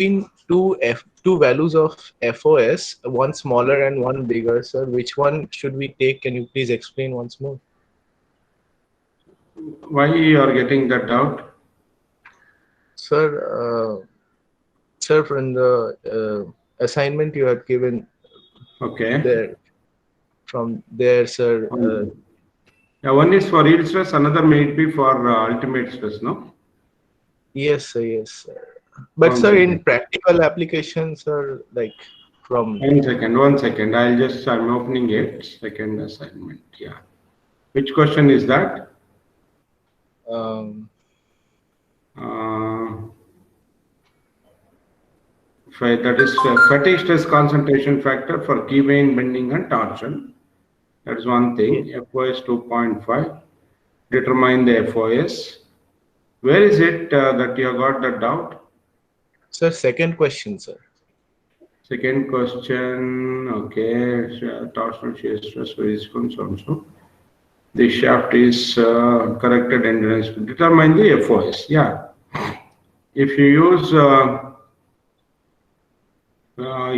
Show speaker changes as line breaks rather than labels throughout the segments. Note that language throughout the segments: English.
between two values of FOS, one smaller and one bigger, sir. Which one should we take? Can you please explain once more?
Why you are getting that doubt?
Sir, sir, from the assignment you had given
Okay.
there, from there, sir.
Yeah, one is for yield stress, another may be for ultimate stress, no?
Yes, sir, yes, sir. But
One
sir, in
second.
practical applications, sir, like from
1 second, 1 second. I'm opening it. Second assignment. Yeah. Which question is that?
um,
Uh, that is fatigue stress concentration factor for key vein bending and torsion. That is one
yeah.
thing. FOS 2.5. Determine the FOS. Where is it that you have got the doubt?
Sir, second question, sir.
Second question. Okay. Torsional shear stress resistance also. The shaft is corrected endurance. Determine the FOS. Yeah. If you use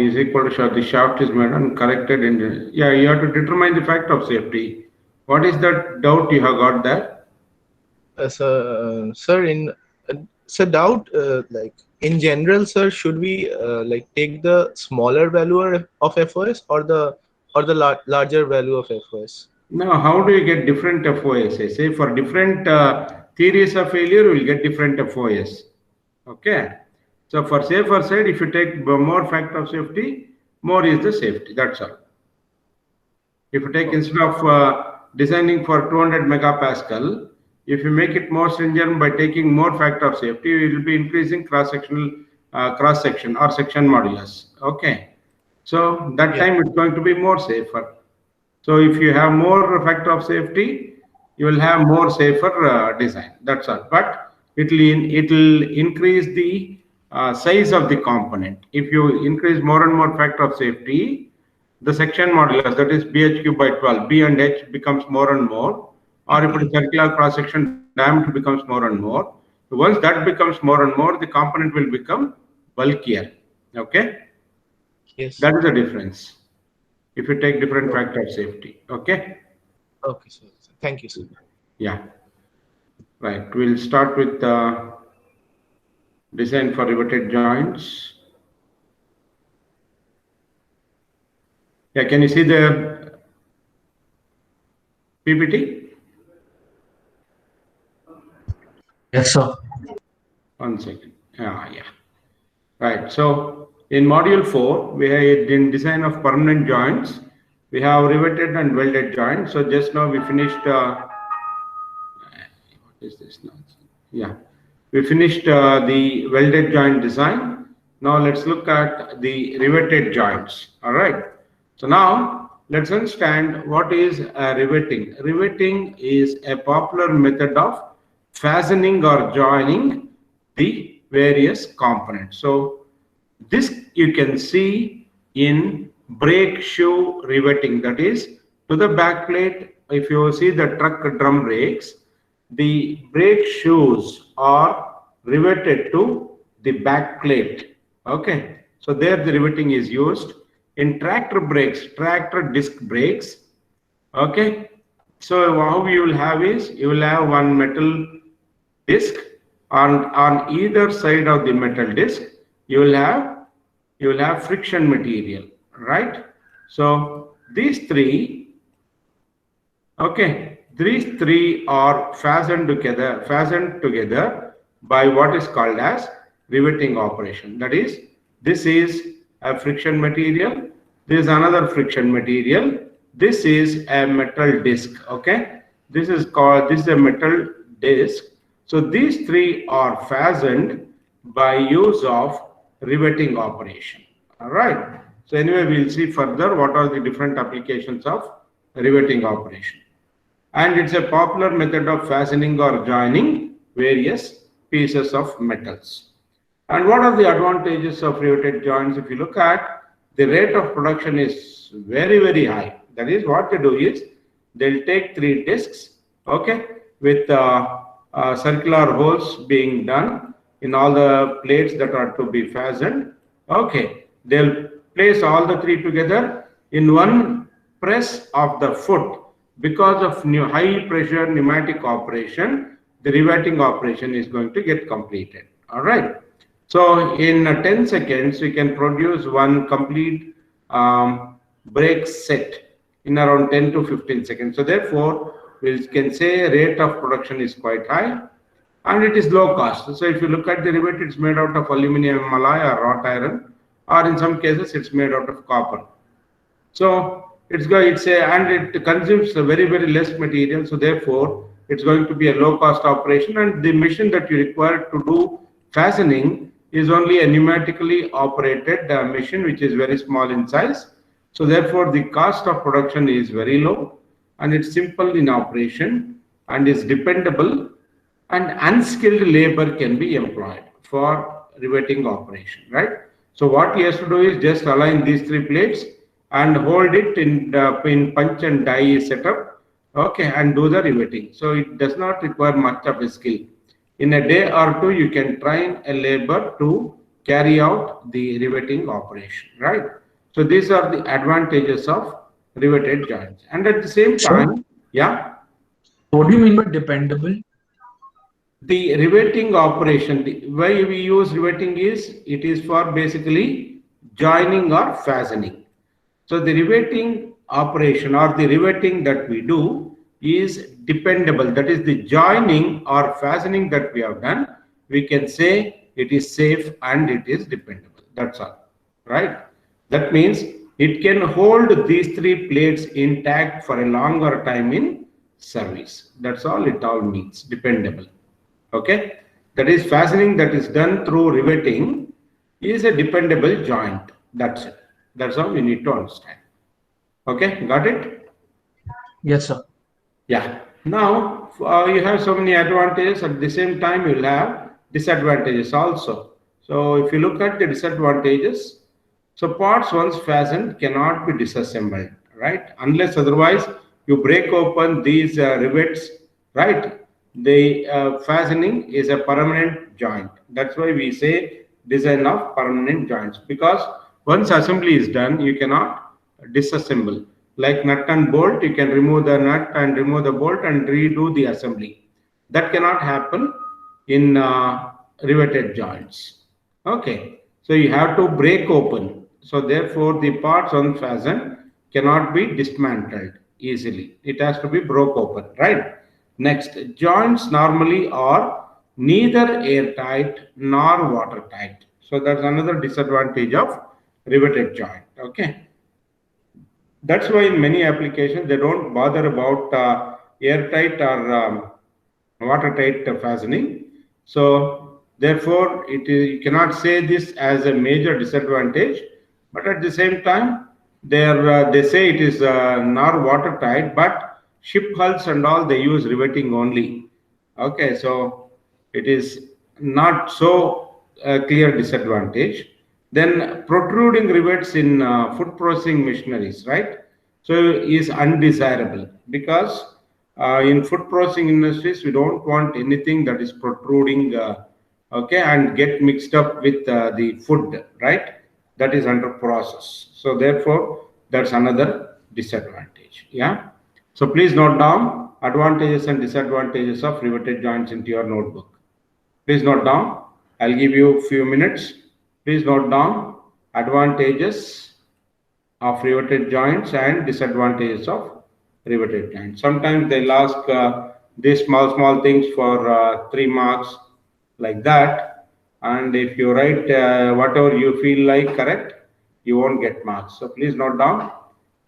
is equal to shaft, the shaft is made on corrected endurance. Yeah, you have to determine the factor of safety. What is that doubt you have got there?
Sir, sir, doubt, like in general, sir, should we like take the smaller value of FOS or the larger value of FOS?
Now, how do you get different FOS? Say for different theories of failure, we will get different FOS. Okay. So for safer side, if you take more factor of safety, more is the safety. That's all. If you take instead of designing for 200 megapascal, if you make it more stringent by taking more factor of safety, you will be increasing cross-sectional cross section or section modulus. Okay. So that
Yeah.
time it's going to be more safer. So if you have more factor of safety, you will have more safer design. That's all. But it will increase the size of the component. If you increase more and more factor of safety, the section modulus, that is BHQ by 12, B and H becomes more and more, or if it is circular cross section, diameter becomes more and more. Once that becomes more and more, the component will become bulkier. Okay,
Yes.
that is the difference. If you take different
Okay.
factor of safety. Okay.
Okay, sir. Thank you, sir.
Yeah. Right. We'll start with design for riveted joints. Yeah. Can you see the PPT?
Yes, sir.
1 second. Yeah. Right. So in module 4, we have in design of permanent joints. We have riveted and welded joints. So just now we finished. What is this nonsense? Yeah, we finished the welded joint design. Now let's look at the riveted joints. All right. So now let's understand what is riveting. Riveting is a popular method of fastening or joining the various components. So this you can see in brake shoe riveting, that is to the back plate. If you see the truck drum brakes, the brake shoes are riveted to the back plate. Okay, so there the riveting is used. In tractor brakes, tractor disc brakes. Okay, so how you will have is you will have one metal disc on either side of the metal disc. You will have friction material, right? So these three, okay, these three are fastened together by what is called as riveting operation. That is, this is a friction material, this is another friction material, this is a metal disc. Okay, this is a metal disc. So these three are fastened by use of riveting operation. All right. So anyway, we'll see further what are the different applications of riveting operation. And it's a popular method of fastening or joining various pieces of metals. And what are the advantages of riveted joints? If you look at, the rate of production is very, very high. That is, what they do is they'll take 3 discs, okay, with circular holes being done, in all the plates that are to be fastened. Okay, they'll place all the three together in one press of the foot. Because of new high pressure pneumatic operation, the riveting operation is going to get completed. All right. So in 10 seconds, we can produce one complete brake set in around 10 to 15 seconds. So therefore, we can say rate of production is quite high and it is low cost. So if you look at the rivet, it's made out of aluminum alloy or wrought iron, or in some cases, it's made out of copper. So and it consumes a very less material. So therefore, it's going to be a low cost operation, and the machine that you require to do fastening is only a pneumatically operated machine, which is very small in size. So therefore, the cost of production is very low, and it's simple in operation and is dependable, and unskilled labor can be employed for riveting operation, right? So what he has to do is just align these three plates and hold it in punch and die setup, okay, and do the riveting. So it does not require much of a skill. In a day or two, you can train a labor to carry out the riveting operation, right? So these are the advantages of riveted joints. And at the same
Sure.
time, yeah,
What do you mean by dependable?
the riveting operation, the way we use riveting is, it is for basically joining or fastening. So the riveting operation or the riveting that we do is dependable. That is the joining or fastening that we have done. We can say it is safe and it is dependable. That's all, right? That means it can hold these three plates intact for a longer time in service. That's all it all means, dependable. Okay, that is fastening that is done through riveting is a dependable joint. That's it. That's how we need to understand. Okay, got it?
Yes, sir.
Yeah. Now you have so many advantages. At the same time, you'll have disadvantages also. So if you look at the disadvantages, so parts once fastened cannot be disassembled, right? Unless otherwise you break open these rivets, right? The fastening is a permanent joint. That's why we say design of permanent joints, because once assembly is done, you cannot disassemble. Like nut and bolt, you can remove the nut and remove the bolt and redo the assembly. That cannot happen in riveted joints. Okay, so you have to break open. So therefore, the parts unfastened cannot be dismantled easily. It has to be broke open, right? Next, joints normally are neither airtight nor watertight. So that's another disadvantage of riveted joint. Okay, that's why in many applications they don't bother about airtight or watertight fastening. So therefore, you cannot say this as a major disadvantage. But at the same time, they say it is not watertight, but ship hulls and all they use riveting only. Okay, so it is not so clear disadvantage. Then protruding rivets in food processing machineries, right? So is undesirable, because in food processing industries we don't want anything that is protruding, okay, and get mixed up with the food, right? That is under process. So therefore, that's another disadvantage. Yeah. So please note down advantages and disadvantages of riveted joints into your notebook. Please note down. I'll give you a few minutes. Please note down advantages of riveted joints and disadvantages of riveted joints. Sometimes they'll ask these small things for 3 marks, like that. And if you write whatever you feel like correct, you won't get marks. So please note down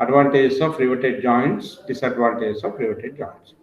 advantages of riveted joints, disadvantages of riveted joints.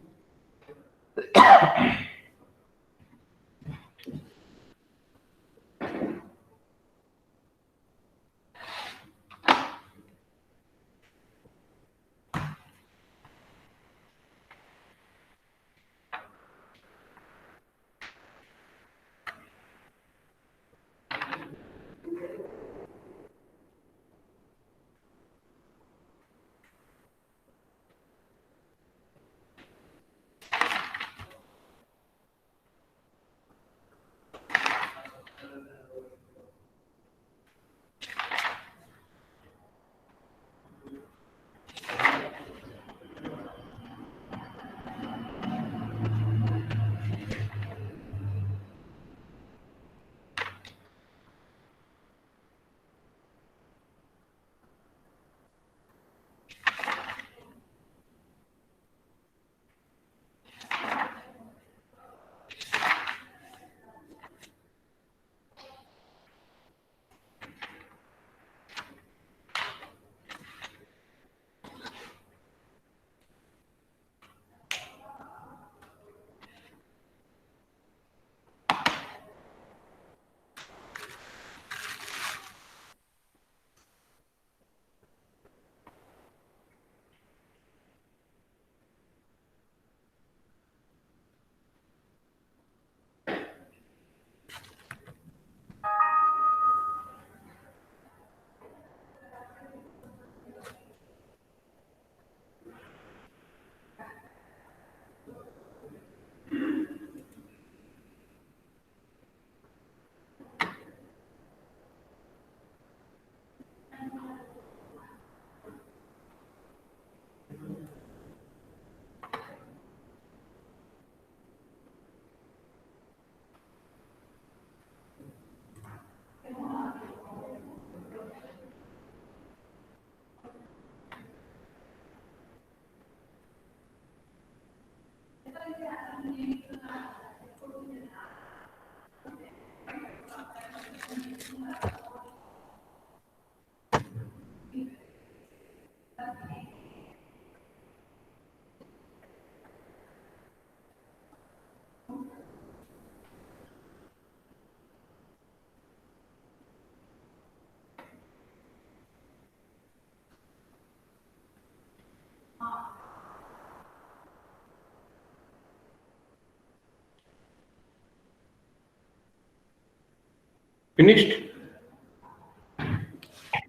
Finished?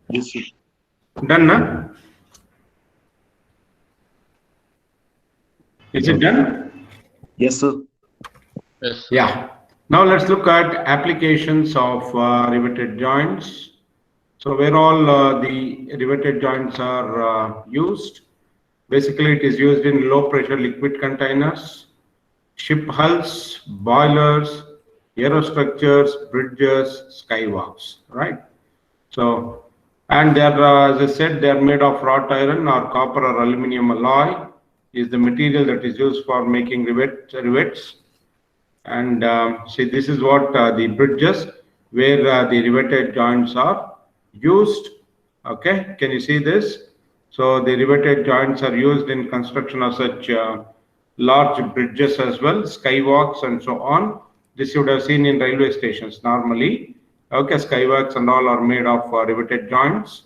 Yes, sir.
Done, na? Is it done?
Yes, sir.
Yes.
Yeah. Now let's look at applications of riveted joints. So where all the riveted joints are used. Basically, it is used in low pressure liquid containers, ship hulls, boilers, aerostructures, bridges, skywalks, right? So, and they are, as I said, they are made of wrought iron or copper or aluminum alloy is the material that is used for making rivets. And see, this is what the bridges where the riveted joints are used. Okay, can you see this? So the riveted joints are used in construction of such large bridges as well, skywalks and so on. This you would have seen in railway stations normally. Okay, skywalks and all are made of riveted joints.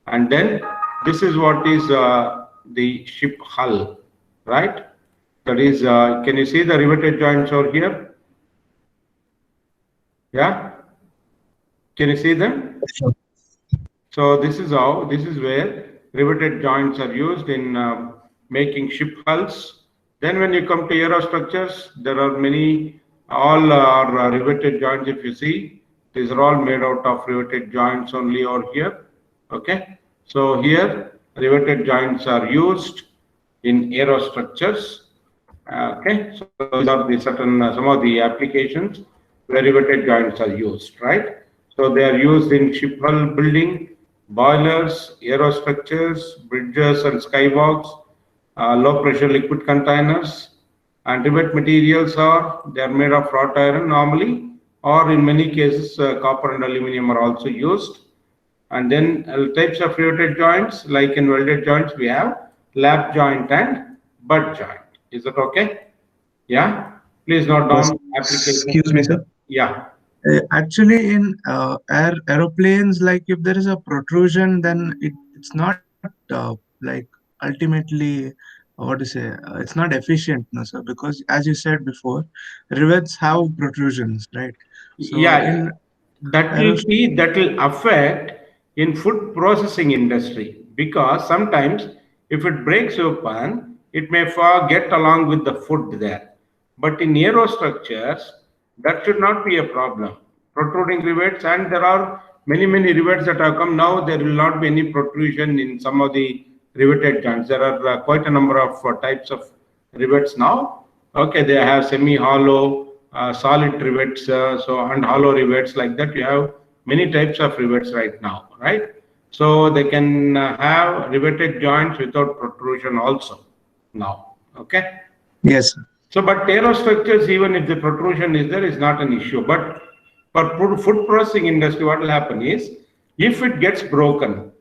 And then this is what is the ship hull, right? That is, can you see the riveted joints over here? Yeah? Can you see them? So this is where riveted joints are used in making ship hulls. Then when you come to aerostructures, there are many, all are riveted joints if you see. These are all made out of riveted joints only over here. Okay. So here, riveted joints are used in aerostructures. Okay, so these are the certain some of the applications where riveted joints are used, right? So they are used in ship hull building, boilers, aerostructures, bridges and skywalks, low pressure liquid containers, and rivet materials are they are made of wrought iron normally, or in many cases copper and aluminum are also used. And then types of riveted joints, like in welded joints, we have lap joint and butt joint. Is that okay? Yeah. Please note down application.
Excuse me, sir.
Yeah.
Actually, in aeroplanes, like if there is a protrusion, then it's not like ultimately what to say. It's not efficient, no, sir. Because as you said before, rivets have protrusions, right? So
Yeah.
in
That will
aeros,
be that will affect in food processing industry because sometimes if it breaks open, it may get along with the food there. But in aerostructures, that should not be a problem. Protruding rivets, and there are many rivets that have come now. There will not be any protrusion in some of the riveted joints. There are quite a number of types of rivets now. Okay, they have semi-hollow, solid rivets, and hollow rivets like that. You have many types of rivets right now, right? So they can have riveted joints without protrusion also now. Okay.
yes, sir.
So, but aerostructures, even if the protrusion is there, is not an issue. But for food processing industry, what will happen is, if it gets broken,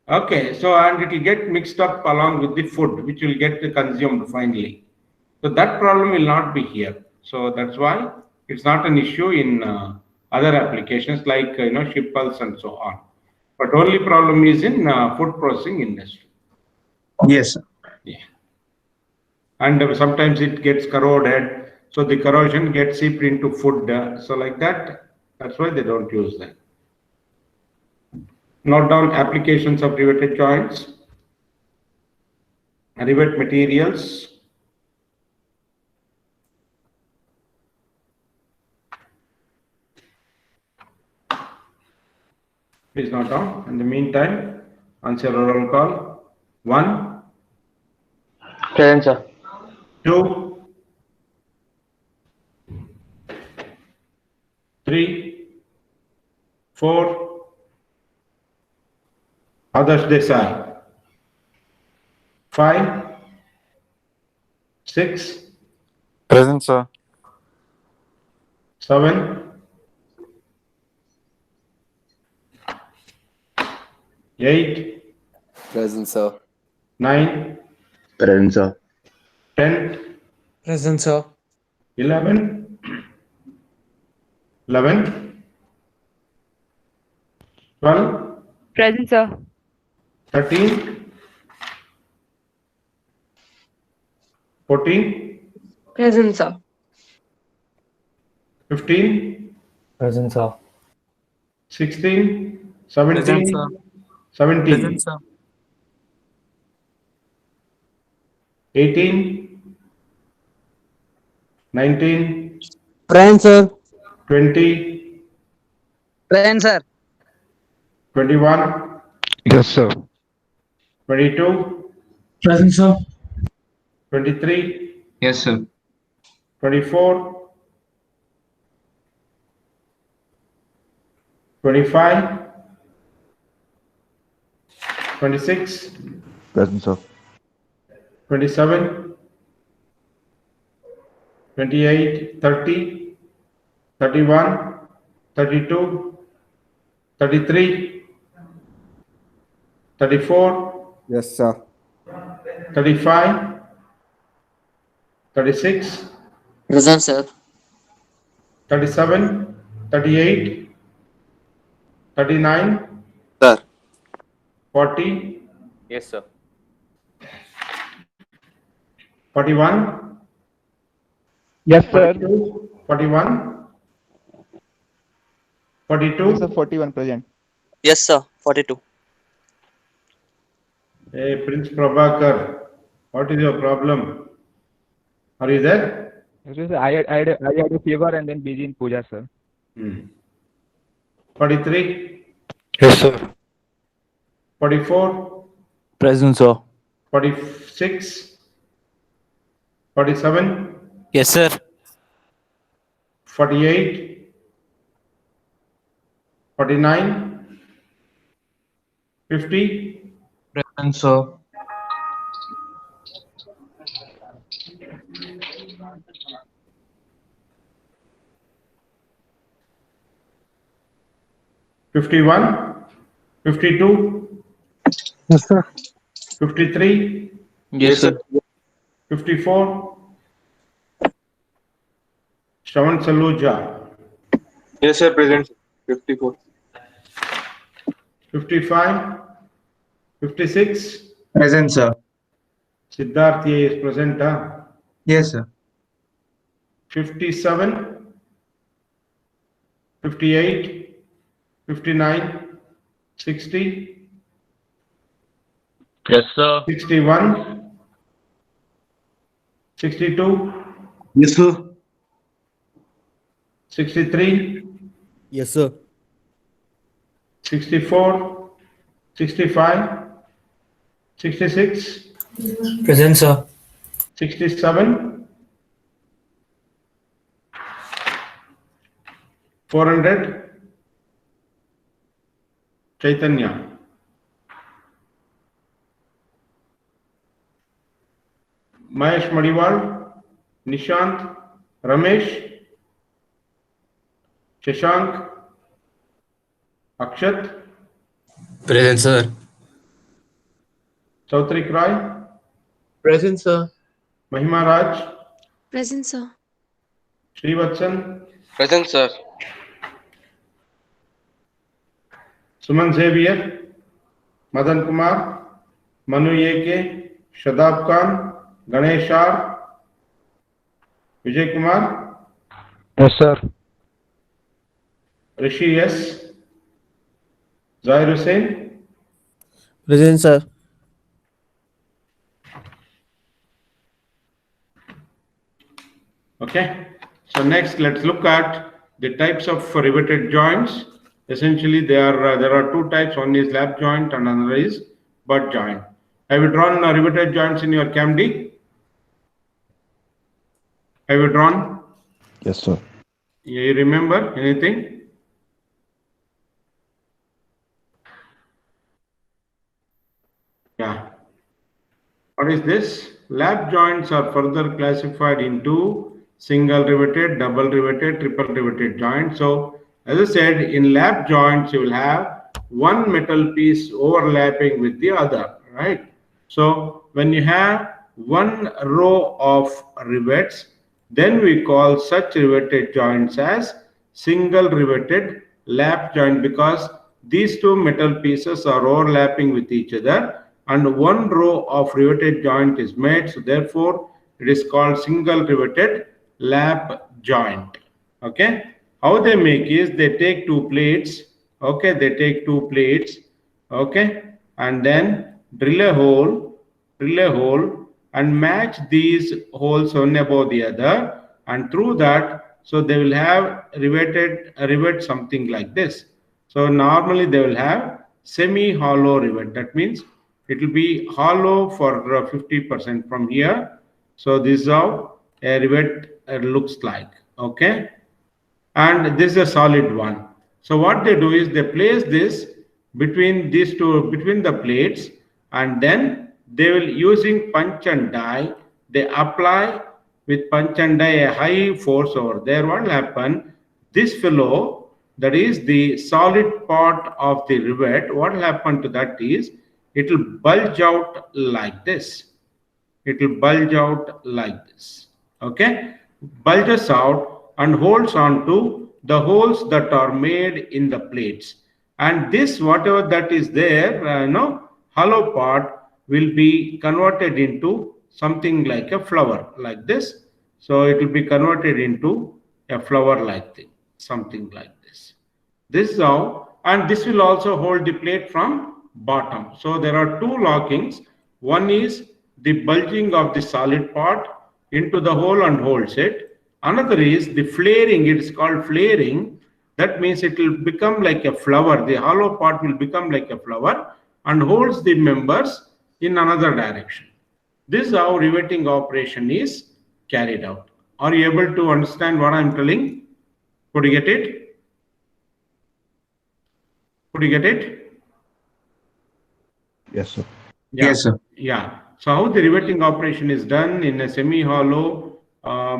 okay, so and it will get mixed up along with the food, which will get consumed finally. So that problem will not be here. So that's why it's not an issue in other applications like ship hulls and so on. But only problem is in food processing industry.
Yes, sir.
Yeah. And sometimes it gets corroded, so the corrosion gets seeped into food. So like that, that's why they don't use that. Note down applications of riveted joints, rivet materials. Please note down. In the meantime, answer a roll call. 1,
Present, sir.
2, 3, 4. Others Desai. 5, 6,
Present, sir.
7, 8,
Present, sir.
9,
Present, sir.
10,
Present, sir.
11, 11, 12,
Present, sir.
13, 14,
Present, sir.
15,
Present, sir.
16,
Present,
17,
sir.
17,
Present, sir.
18, 19,
Present, sir.
20,
Present, sir.
21,
Yes, sir.
22,
Present, sir.
23,
Yes, sir.
24, 25, 26,
Present, sir.
27, 28, 30, 31, 32, 33, 34,
Yes, sir.
35, 36,
Present, sir.
37, 38, 39,
Sir.
40,
Yes, sir.
41,
Yes, sir.
42, 41, 42.
41 present.
Yes, sir. 42.
Hey, Prince Prabhakar, what is your problem? Are you there?
I had a fever and then busy in puja, sir.
43,
Yes, sir.
44,
Present, sir.
46, 47,
Yes, sir.
48, 49, 50,
Present, sir.
51, 52,
Yes, sir.
53,
Yes, sir.
54, Shravan Saluja,
Yes, sir. Present. 54.
55, 56,
Present, sir.
Siddharth is present,
Yes, sir.
57, 58, 59, 60,
Yes, sir.
61, 62,
Yes, sir.
63,
Yes, sir.
64, 65, 66,
Present, sir.
67, 400, Chaitanya. Mahesh Madiwal, Nishant, Ramesh, Shashank, Akshat,
Present, sir.
Chautrik Rai,
Present, sir.
Mahima Raj,
Present, sir.
Srivatsan,
Present, sir.
Suman Xavier, Madan Kumar, Manu Yeke, Shadab Khan, Ganesh R, Vijay Kumar,
Yes, sir.
Rishi S, Zahir Hussain,
Present, sir.
okay. So next, let's look at the types of riveted joints. Essentially, there are two types. One is lap joint and another is butt joint. Have you drawn riveted joints in your CAMD? Have you drawn?
Yes, sir.
You remember anything? Yeah. What is this? Lap joints are further classified into single riveted, double riveted, triple riveted joints. So, as I said, in lap joints, you will have one metal piece overlapping with the other, right? So, when you have one row of rivets, then we call such riveted joints as single riveted lap joint because these two metal pieces are overlapping with each other and one row of riveted joint is made. So therefore, it is called single riveted lap joint. Okay. How they make is they take two plates Okay, they take two plates, okay, and then drill a hole, and match these holes one above the other, and through that, so they will have rivet something like this. So normally they will have semi-hollow rivet. That means it will be hollow for 50% from here. So this is how a rivet looks like. Okay, and this is a solid one. So what they do is they place this between these two, between the plates, and then they will, using punch and die, they apply with punch and die a high force over there. What will happen? This fellow, that is the solid part of the rivet, what will happen to that is it will bulge out like this. It will bulge out like this. Okay, bulges out and holds on to the holes that are made in the plates, and this, whatever that is there, hollow part will be converted into something like a flower like this. So it will be converted into a flower like thing, something like this. This is how, and this will also hold the plate from bottom. So there are two lockings. One is the bulging of the solid part into the hole and holds it. Another is the flaring. It is called flaring. That means it will become like a flower. The hollow part will become like a flower and holds the members in another direction. This is how riveting operation is carried out. Are you able to understand what I am telling? Could you get it? Could you get it?
Yes, sir.
Yeah.
Yes, sir.
Yeah. So how the riveting operation is done in a semi-hollow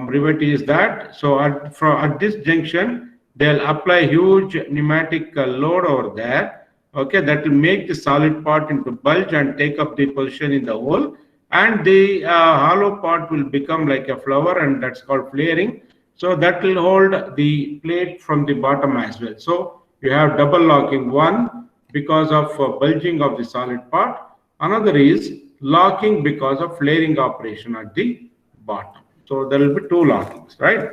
rivet is that, so at this junction, they'll apply huge pneumatic load over there. Okay, that will make the solid part into bulge and take up the position in the hole, and the hollow part will become like a flower, and that's called flaring. So that will hold the plate from the bottom as well. So you have double locking, one because of bulging of the solid part, another is locking because of flaring operation at the bottom. So there will be two lockings, right?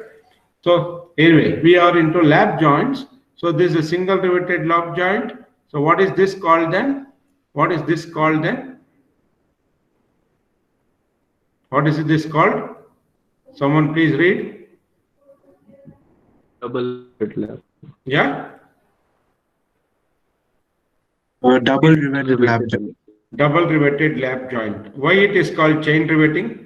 So anyway, we are into lap joints. So this is a single riveted lap joint. So what is this called then? What is this called then? What is this called? Someone please read.
Double lap.
Yeah?
Double riveted lap joint.
Double riveted lap joint. Why it is called chain riveting?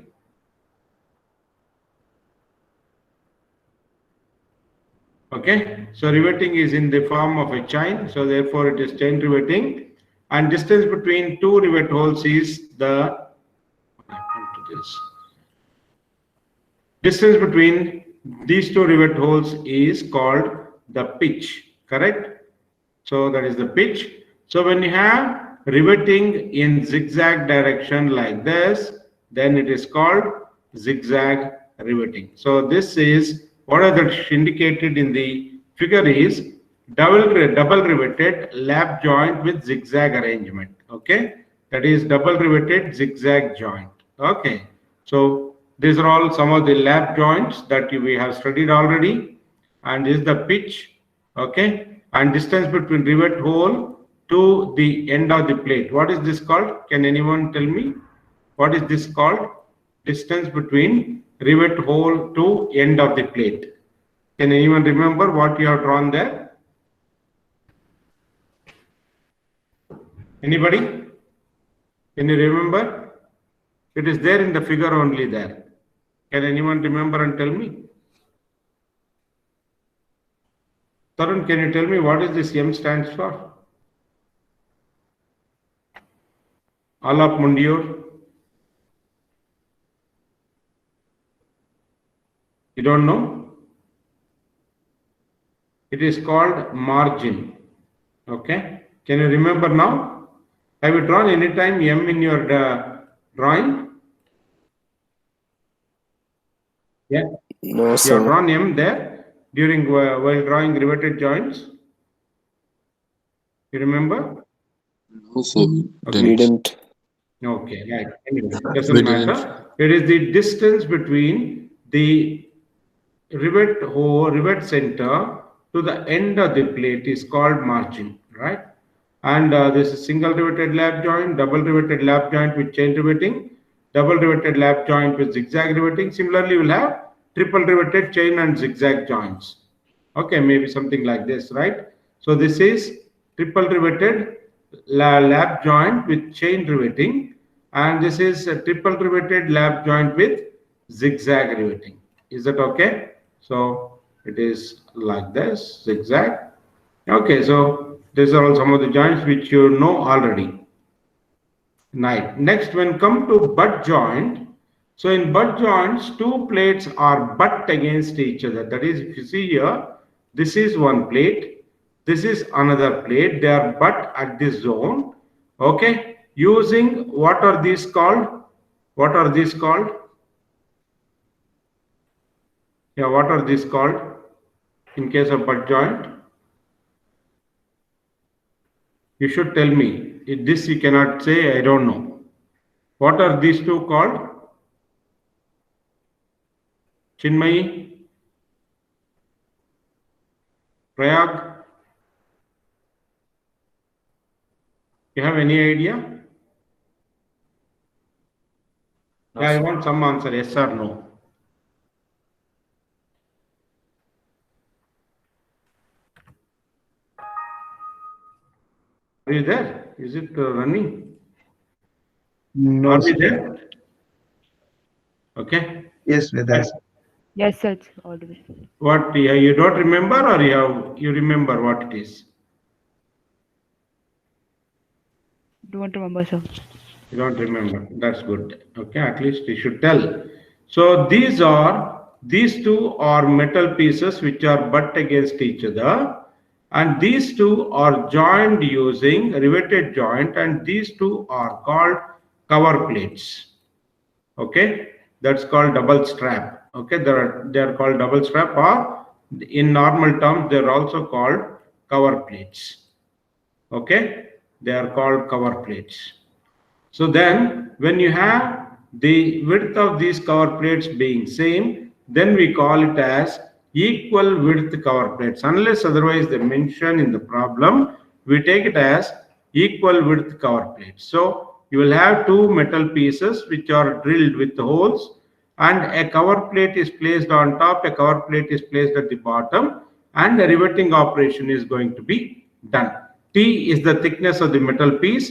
Okay, so riveting is in the form of a chain, so therefore it is chain riveting, and distance between two rivet holes is the distance between these two rivet holes is called the pitch, correct? So that is the pitch. So when you have riveting in zigzag direction like this, then it is called zigzag riveting. So this is what are that indicated in the figure is double riveted lap joint with zigzag arrangement. Okay, that is double riveted zigzag joint. Okay, so these are all some of the lap joints that we have studied already, and this is the pitch. Okay, and distance between rivet hole to the end of the plate. What is this called? Can anyone tell me? What is this called? Distance between rivet hole to end of the plate. Can anyone remember what you have drawn there? Anybody? Can you remember? It is there in the figure only there. Can anyone remember and tell me? Tarun, can you tell me what is this M stands for? Alap Mundiur. You don't know? It is called margin. Okay. Can you remember now? Have you drawn any time M in your drawing? Yeah.
No,
You
sir.
have drawn M there during while drawing riveted joints. You remember?
No, sir.
Okay.
We didn't.
Okay, right. Anyway, doesn't matter. It is the distance between the rivet center to the end of the plate is called margin, right? And this is single riveted lap joint, double riveted lap joint with chain riveting, double riveted lap joint with zigzag riveting. Similarly, you will have triple riveted chain and zigzag joints. Okay, maybe something like this, right? So this is triple riveted lap joint with chain riveting, and this is a triple riveted lap joint with zigzag riveting. Is that okay? So it is like this, zigzag. Okay, so these are all some of the joints which you know already. Next, when come to butt joint, so in butt joints, two plates are butt against each other. That is, if you see here, this is one plate, this is another plate. They are butt at this zone. Okay, using what are these called? What are these called? Yeah, what are these called in case of butt joint? You should tell me. If this you cannot say, I don't know. What are these two called? Chinmayi? Prayag? You have any idea?
No,
Yeah, I
sir.
want some answer, yes or no. Are you there? Is it running?
No,
Are we
sir.
there? Okay.
Yes, with us.
Yes, sir. It's audible.
What you don't remember, or you remember what it is?
Don't remember, sir.
You don't remember. That's good. Okay, at least you should tell. So these two are metal pieces which are butt against each other, and these two are joined using riveted joint, and these two are called cover plates. Okay, that's called double strap. Okay, they are called double strap, or in normal terms they are also called cover plates. Okay, they are called cover plates. So then when you have the width of these cover plates being same, then we call it as equal width cover plates. Unless otherwise they mention in the problem, we take it as equal width cover plates. So you will have two metal pieces which are drilled with holes, and a cover plate is placed on top, a cover plate is placed at the bottom, and the riveting operation is going to be done. T is the thickness of the metal piece,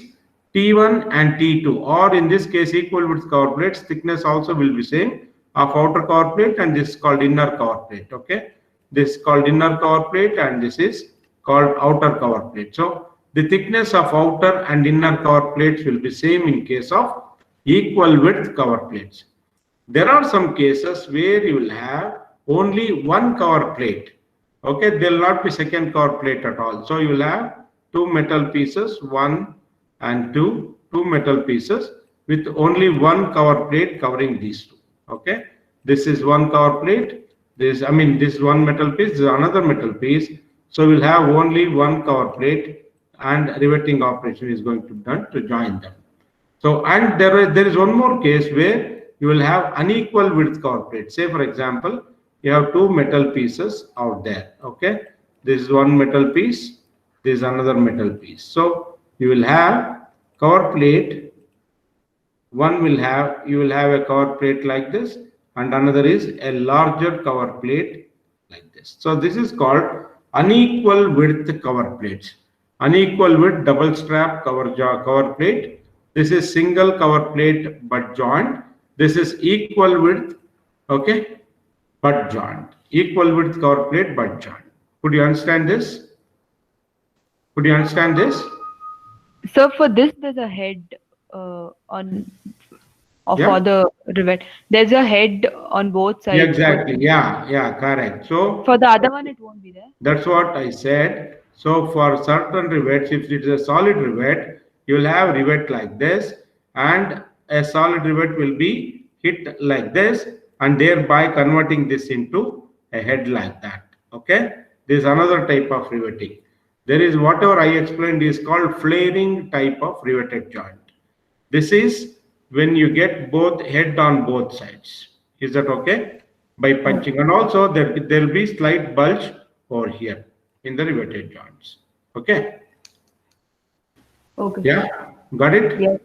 T1 and T2, or in this case equal width cover plates. Thickness also will be same of outer cover plate, and this is called inner cover plate. Okay, this is called inner cover plate, and this is called outer cover plate. So the thickness of outer and inner cover plates will be same in case of equal width cover plates. There are some cases where you will have only one cover plate. Okay, there will not be second cover plate at all. So you will have two metal pieces, one and two metal pieces with only one cover plate covering these two. Okay, this is one cover plate. This is one metal piece. This is another metal piece. So we'll have only one cover plate, and riveting operation is going to be done to join them. So, and there is one more case where you will have unequal width cover plate. Say for example, you have two metal pieces out there. Okay, this is one metal piece, this is another metal piece. So you will have cover plate. You will have a cover plate like this, and another is a larger cover plate like this. So this is called unequal width cover plates. Unequal width double strap cover plate. This is single cover plate butt joint. This is equal width, okay, butt joint. Equal width cover plate butt joint. Could you understand this? Could you understand this?
So for this, there's a head for the rivet. There's a head on both sides.
Exactly. Yeah, correct. So
for the other one, it won't be there.
That's what I said. So for certain rivets, if it is a solid rivet, you will have rivet like this, and a solid rivet will be hit like this, and thereby converting this into a head like that. Okay, this is another type of riveting. There is whatever I explained is called flaring type of riveted joint. This is when you get both head on both sides. Is that okay? By punching, and also there will be slight bulge over here. in the riveted joints. Okay.
Okay.
Yeah, got it?
Yes.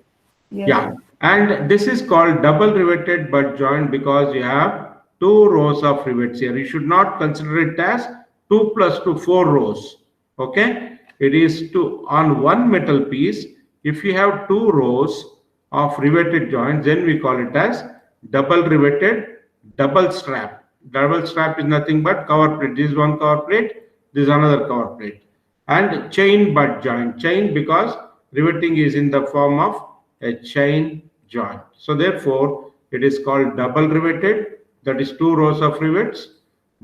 Yes.
Yeah, and this is called double riveted butt joint because you have two rows of rivets here. You should not consider it as 2 plus 2, 4 rows. Okay, it is two on one metal piece. If you have two rows of riveted joints, then we call it as double riveted double strap. Double strap is nothing but cover plate. This is one cover plate, this is another cover plate. And chain butt joint. Chain because riveting is in the form of a chain joint. So therefore, it is called double riveted. That is two rows of rivets.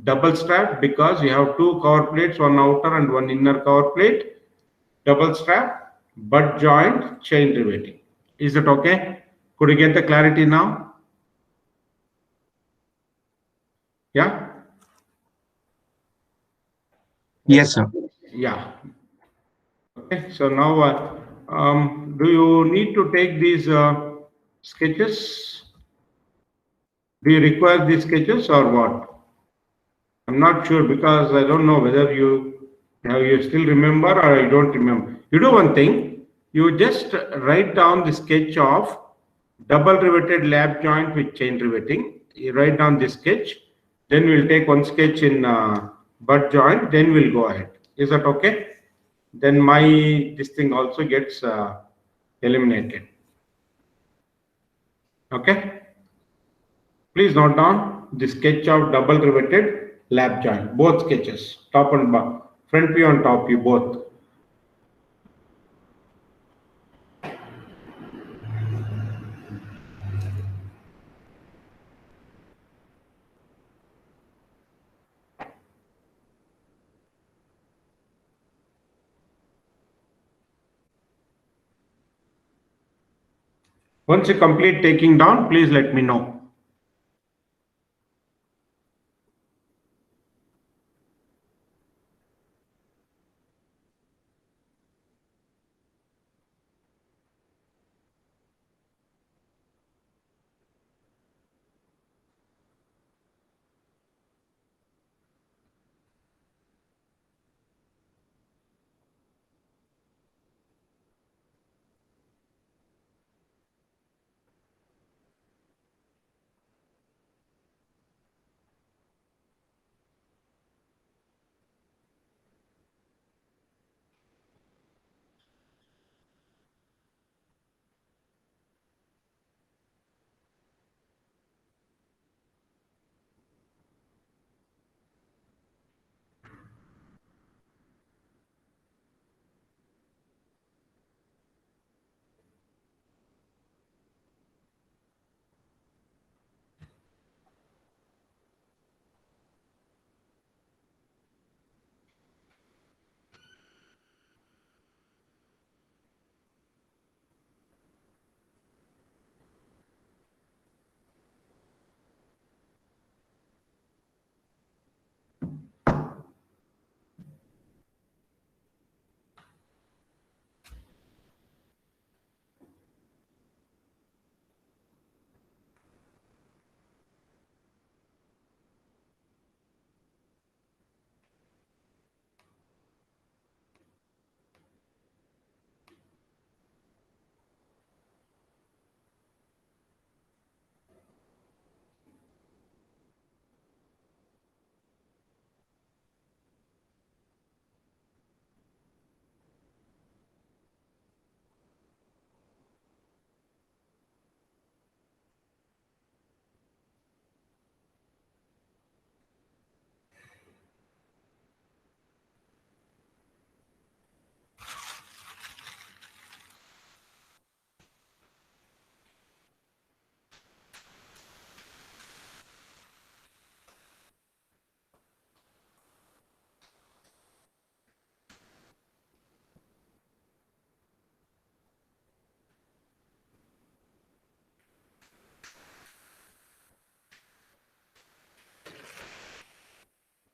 Double strap because you have two cover plates, one outer and one inner cover plate. Double strap, butt joint, chain riveting. Is it okay? Could you get the clarity now? Yeah?
Yes, sir.
Yeah. Okay, so now do you need to take these sketches? Do you require these sketches or what? I'm not sure because I don't know whether you still remember or you don't remember. You do one thing, you just write down the sketch of double riveted lap joint with chain riveting. You write down this sketch, then we'll take one sketch in butt joint, then we'll go ahead. Is that okay? Then this thing also gets eliminated. Okay? Please note down the sketch of double riveted lap joint, both sketches, top and bottom, front view and top view, both. Once you complete taking down, please let me know.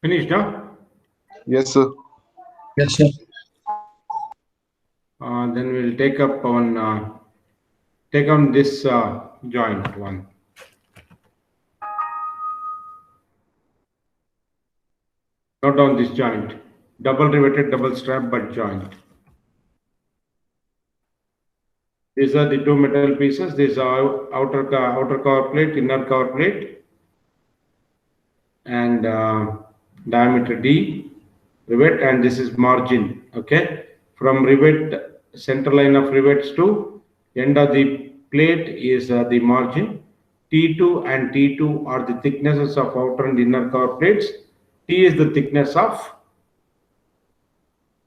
Finished, huh?
Yes, sir.
Yes, sir.
Then we'll take on this joint one. Note down this joint. double riveted double strap butt joint. These are the two metal pieces. These are outer cover plate, inner cover plate, and diameter D rivet, and this is margin. Okay, from rivet, center line of rivets to end of the plate is the margin. T2 and T2 are the thicknesses of outer and inner cover plates. T is the thickness of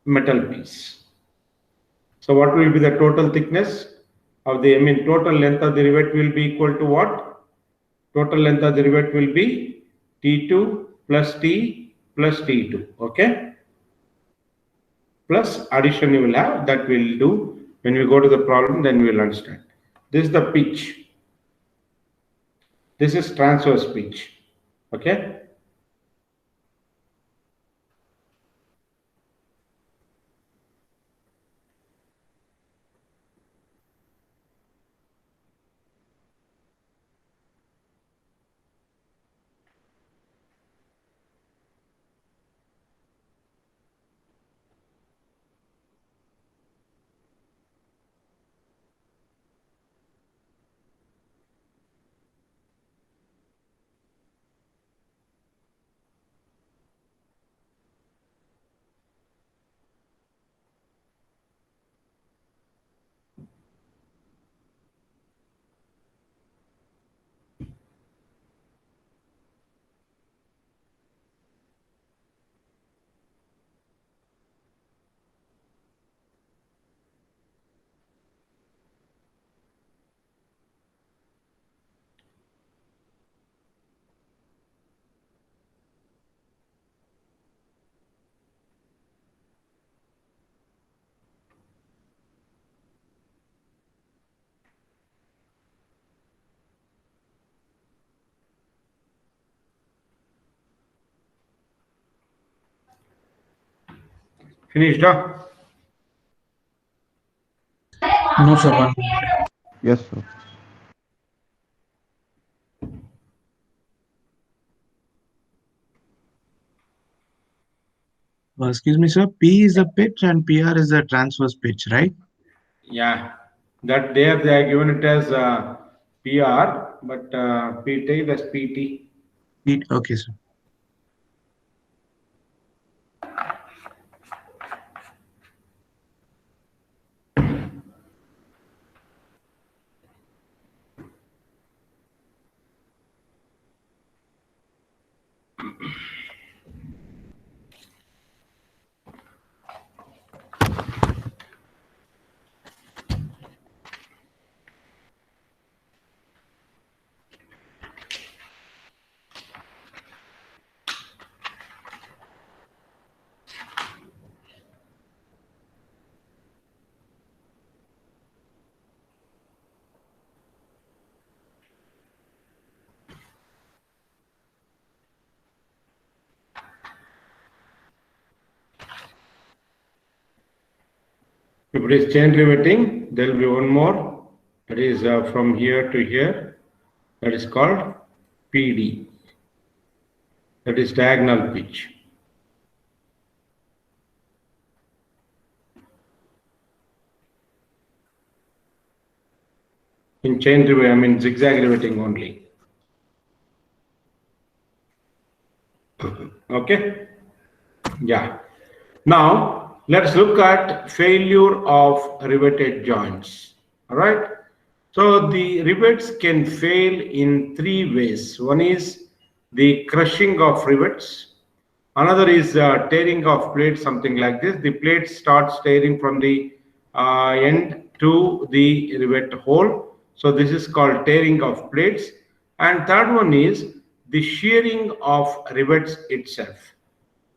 metal piece. So what will be the total thickness of the, total length of the rivet will be equal to what? Total length of the rivet will be T2 plus T plus T2, okay? Plus addition you will have, that we'll do when we go to the problem, then we will understand. This is the pitch. This is transverse pitch, okay? Finished, huh?
No, sir. One.
Yes, sir.
Excuse me, sir. P is the pitch and PR is the transverse pitch, right?
Yeah, that there they are given it as PR, but PT as PT.
Okay, sir.
If it is chain riveting, there will be one more. That is from here to here. That is called PD. That is diagonal pitch. In chain riveting, zigzag riveting only. Okay. Yeah. Now let's look at failure of riveted joints. All right. So the rivets can fail in three ways. One is the crushing of rivets. Another is tearing of plates, something like this. The plate starts tearing from the end to the rivet hole. So this is called tearing of plates. And third one is the shearing of rivets itself.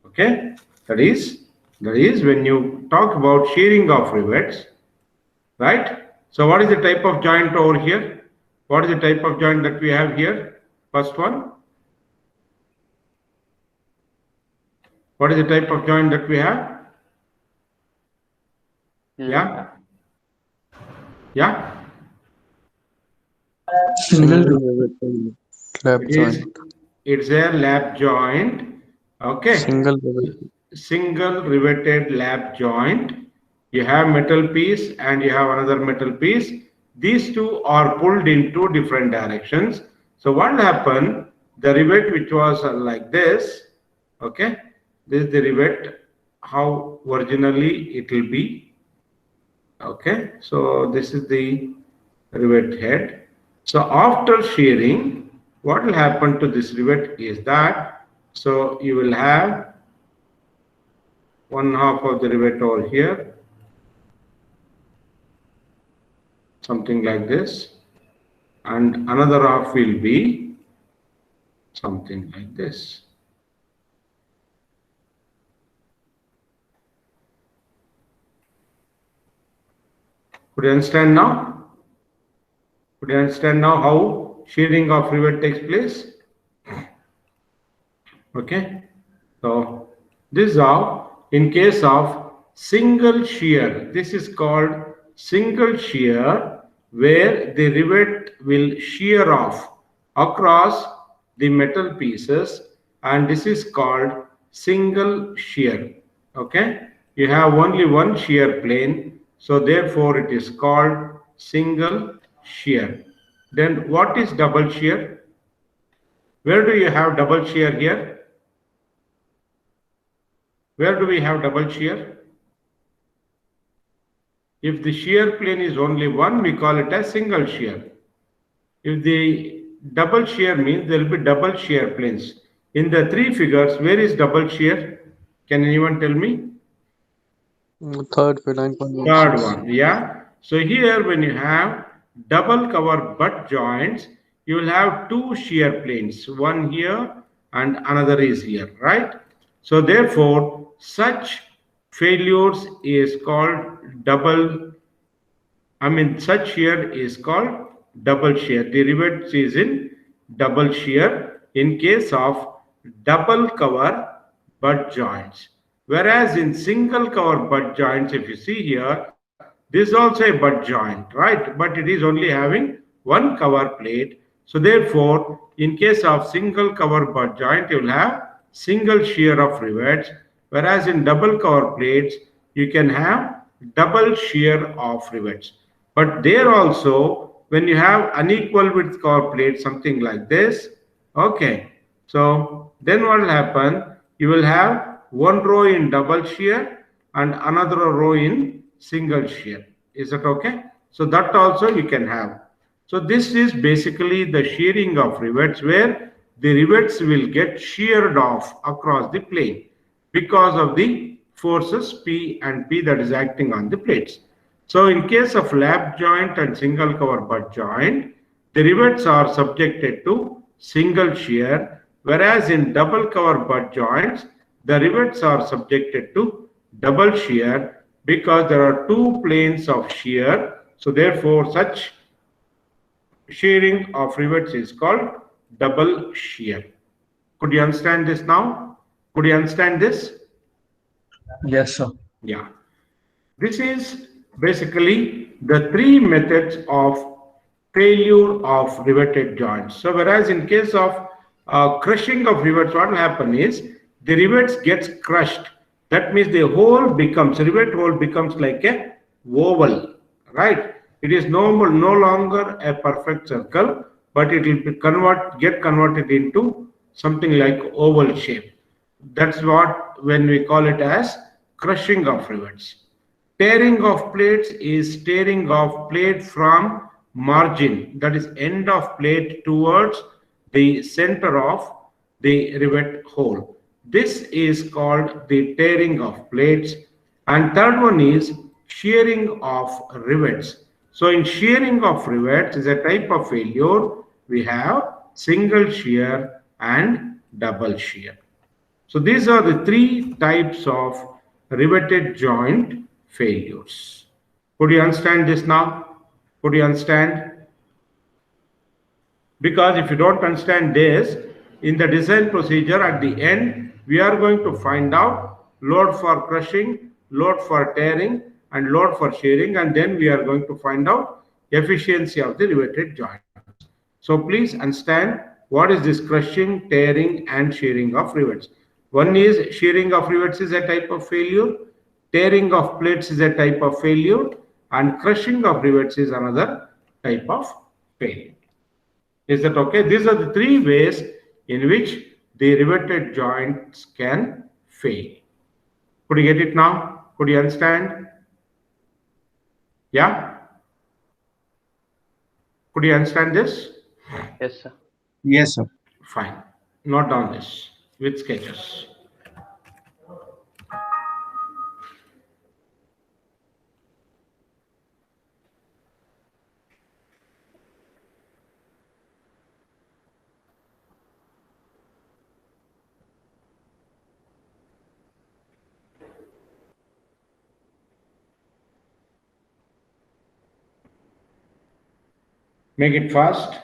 Okay, that is when you talk about shearing of rivets, right? So what is the type of joint over here? What is the type of joint that we have here? First one. What is the type of joint that we have? Yeah. Yeah.
Lap joint.
It's a lap joint. Okay.
Single
single riveted lap joint. You have metal piece and you have another metal piece. These two are pulled in two different directions. So what will happen? The rivet which was like this, okay, this is the rivet, how originally it will be, okay. So this is the rivet head. So after shearing, what will happen to this rivet is that, so you will have one half of the rivet over here, something like this, and another half will be something like this. Could you understand now? Could you understand now how shearing of rivet takes place? Okay. So this is how, in case of single shear, this is called single shear, where the rivet will shear off across the metal pieces, and this is called single shear. Okay. You have only one shear plane, so therefore it is called single shear. Then what is double shear? Where do you have double shear here? Where do we have double shear? If the shear plane is only one, we call it as single shear. If the double shear means there will be double shear planes. In the three figures, where is double shear? Can anyone tell me?
Third for 9.1.
Third one, yeah. So here when you have double cover butt joints, you will have two shear planes, one here and another is here, right? So therefore, such failures is called such shear is called double shear. The rivet is in double shear in case of double cover butt joints. Whereas in single cover butt joints, if you see here, this is also a butt joint, right? But it is only having one cover plate. So therefore, in case of single cover butt joint, you will have single shear of rivets. Whereas in double cover plates, you can have double shear of rivets. But there also, when you have unequal width cover plate, something like this, okay. So then what will happen? You will have one row in double shear and another row in single shear. Is that okay? So that also you can have. So this is basically the shearing of rivets, where the rivets will get sheared off across the plane because of the forces P and P that is acting on the plates. So in case of lap joint and single cover butt joint, the rivets are subjected to single shear, whereas in double cover butt joints, the rivets are subjected to double shear because there are two planes of shear. So therefore, such shearing of rivets is called double shear. Could you understand this now? Could you understand this?
Yes, sir.
Yeah. This is basically the three methods of failure of riveted joints. So whereas in case of crushing of rivets, what will happen is the rivets gets crushed. That means the rivet hole becomes like a oval, right? It is no longer a perfect circle, but it will get converted into something like oval shape. That's what when we call it as crushing of rivets. Tearing of plates is tearing of plate from margin, that is end of plate, towards the center of the rivet hole. This is called the tearing of plates. And third one is shearing of rivets. So in shearing of rivets is a type of failure. We have single shear and double shear. So these are the three types of riveted joint failures. Could you understand this now? Could you understand? Because if you don't understand this, in the design procedure at the end, we are going to find out load for crushing, load for tearing, and load for shearing, and then we are going to find out efficiency of the riveted joint. So please understand what is this crushing, tearing, and shearing of rivets. One is shearing of rivets is a type of failure, tearing of plates is a type of failure, and crushing of rivets is another type of failure. Is that okay? These are the three ways in which the riveted joints can fail. Could you get it now? Could you understand? Yeah? Could you understand this?
Yes, sir.
Yes, sir.
Fine. Note down this with sketches. Make it fast.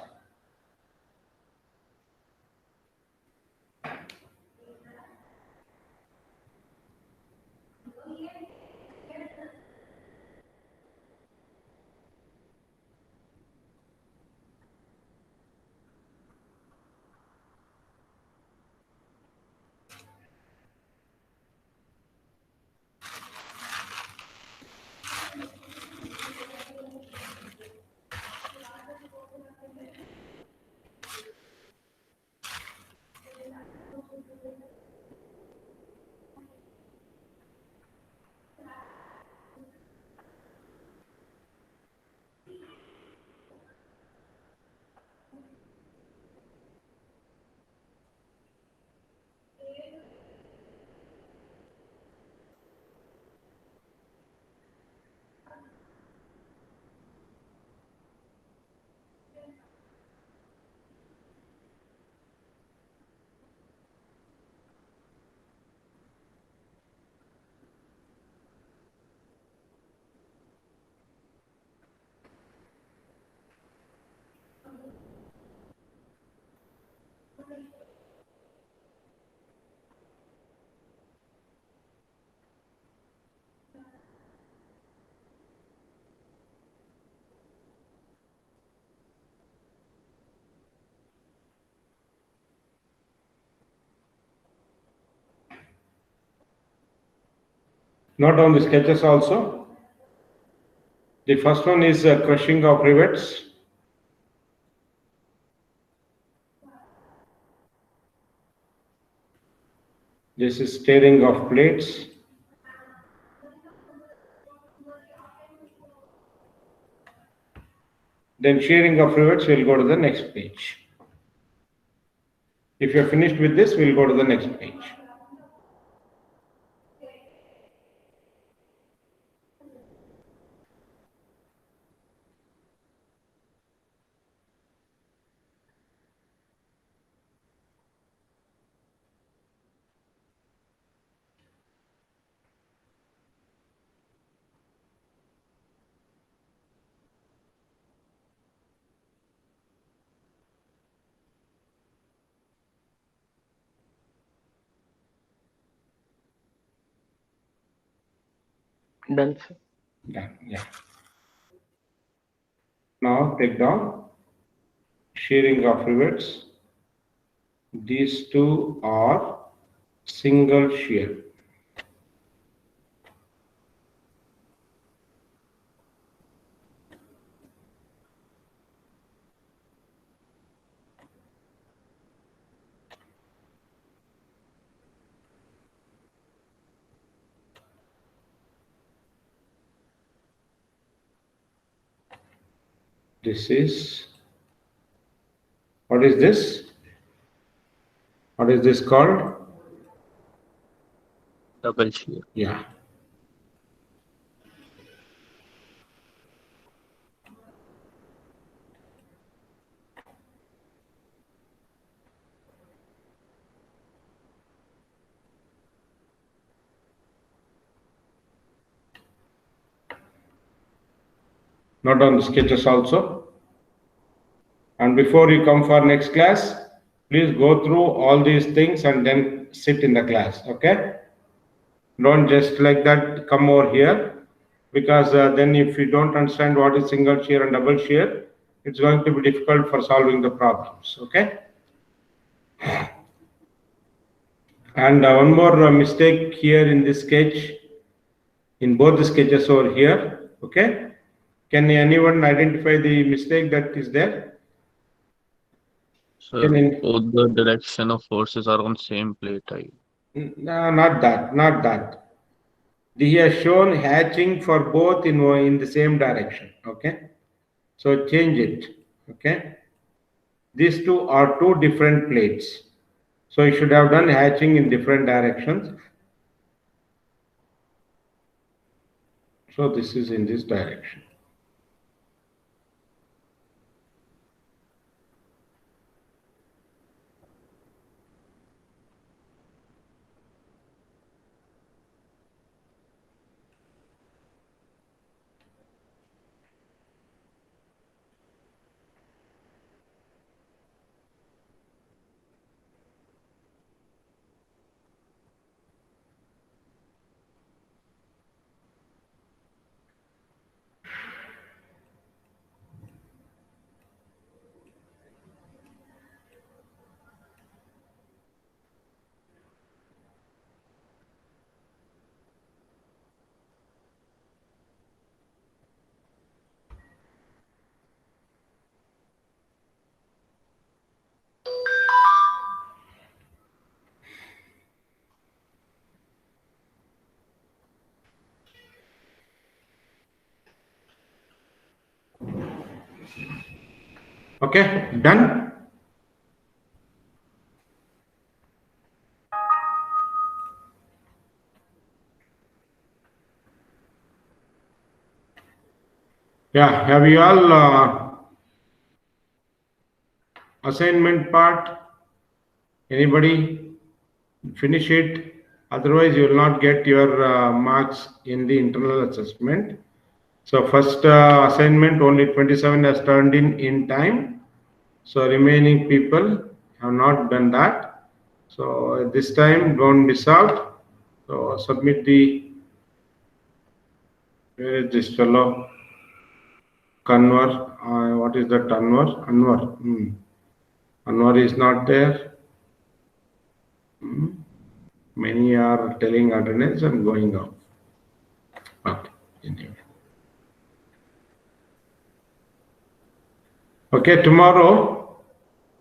Note down the sketches also. The first one is crushing of rivets. This is tearing of plates. Then shearing of rivets, we'll go to the next page. If you're finished with this, we'll go to the next page.
Done, sir.
Done, yeah. Now take down shearing of rivets. These two are single shear. This is, what is this? What is this called?
Double shear.
Yeah. Note down the sketches also. And before you come for next class, please go through all these things and then sit in the class, okay? Don't just like that come over here, because then if you don't understand what is single shear and double shear, it's going to be difficult for solving the problems, okay? And one more mistake here in this sketch, in both the sketches over here. Okay, can anyone identify the mistake that is there?
Sir, both the direction of forces are on same plate.
No, not that, not that. He has shown hatching for both in the same direction. Okay, so change it. Okay, these two are two different plates. So you should have done hatching in different directions. So this is in this direction. Okay, done. Yeah, have you all assignment part? Anybody finish it? Otherwise, you will not get your marks in the internal assessment. So first assignment, only 27 has turned in time. So remaining people have not done that. So this time, don't miss out. So submit the, where is this fellow? Kanwar, what is that Anwar? Anwar. Anwar is not there. Many are telling attendance and going out. Okay, anyway. Okay, tomorrow